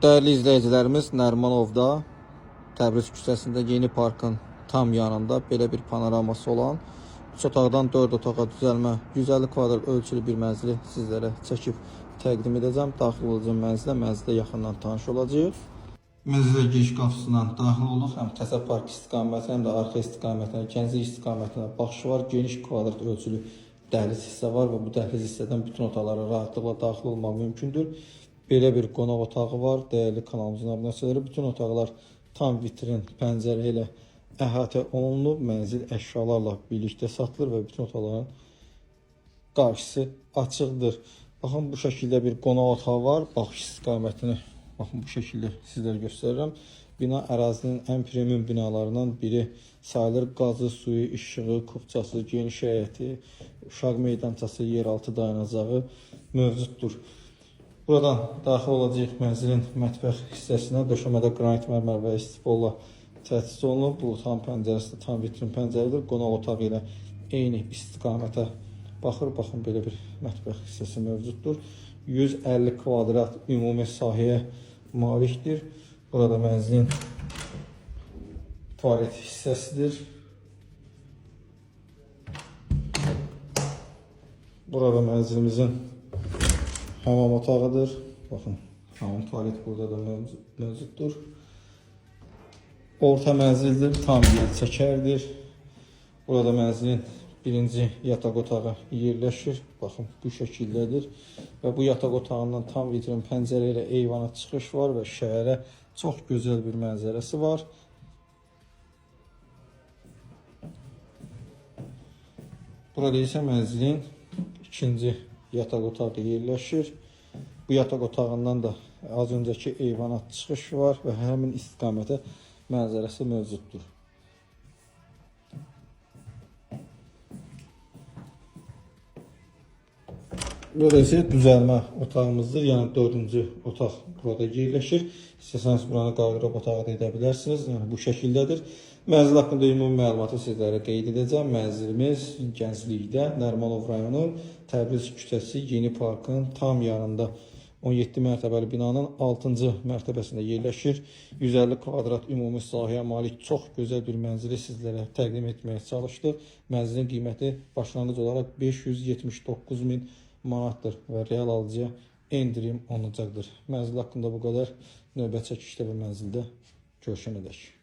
Değerli izleyicilerimiz, Nərimanovda Təbriz küçəsində Yeni Parkın tam yanında belə bir panoraması olan 3 otaqdan 4 otağa düzəlmə 150 kvadrat ölçülü bir mənzili sizlərə çəkib təqdim edəcəm. Daxil olacağım mənzilə yaxından tanış olacağıq. Mənzilə giriş qapısından daxil olduq. Həm Təsə Park istiqamətinə, həm də arxa istiqamətinə, Gənclik istiqamətinə baxışı var. Geniş kvadrat ölçülü dəhliz hissə var və bu dəhliz hissədən bütün otaqlara rahatlıqla daxil olmaq mümkündür. Belə bir qonaq otağı var. Dəyərli kanalımızın abunəçiləri, bütün otaqlar tam vitrin, pəncərə ilə əhatə olunub. Mənzil əşyalarla birlikdə satılır və bütün otaqların qarşısı açıqdır. Baxın, bu şəkildə bir qonaq otağı var. Baxış istiqamətini baxın bu şəkildə sizlərə göstərirəm. Bina ərazinin ən premium binalarından biri sayılır. Qazı, suyu, işığı, kubçası, geniş həyəti, uşaq meydançası, yeraltı dayanacağı mövcuddur. Buradan daxil olacaq mənzilin mətbəx hissəsinə. Döşəmədə qranit mərmər və istipolla təchiz olunub. Bu otağın pəncərəsi də tam vitrin pəncərədir. Qonaq otağı ilə eyni istiqamətə baxır. Baxın, belə bir mətbəx hissəsi mövcuddur. 150 kvadrat ümumi sahəyə malikdir. Burada mənzilin tualet hissəsidir. Burada mənzilimizin hamam otağıdır. Baxın, hamam tualet burada da mövcuddur. Orta mənzildir, tam yer çəkərdir. Burada mənzilin birinci yataq otağı yerləşir. Baxın, bu şəkildədir. Və bu yataq otağından tam vitrin pəncərə ilə eyvana çıxış var və şəhərə çox gözəl bir mənzərəsi var. Burada isə mənzilin ikinci yataq otağı yerləşir. Bu yataq otağından da az öncəki eyvana çıxış var və həmin istiqamətə mənzərəsi mövcuddur. Burada isə düzəlmə otağımızdır. Yəni 4-cü otaq burada yerləşir. İstəsəniz buranı qaldırıb otağı da edə bilərsiniz. Yəni bu şəkildədir. Mənzil haqqında ümumi məlumatı sizlərə qeyd edəcəm. Mənzilimiz Gənclikdə, Nərimanov rayonu, Təbriz küçəsi Yeni Parkın tam yanında 17 mərtəbəli binanın 6-cı mərtəbəsində yerləşir. 150 kvadrat ümumi sahəyə malik çox gözəl bir mənzili sizlərə təqdim etməyə çalışdıq. Mənzilin qiyməti başlanğıc olaraq 579.000 manatdır və real alıcıya endirim olunacaqdır. Mənzil haqqında bu qədər. Növbət çəkişdə və mənzildə görüşənədək.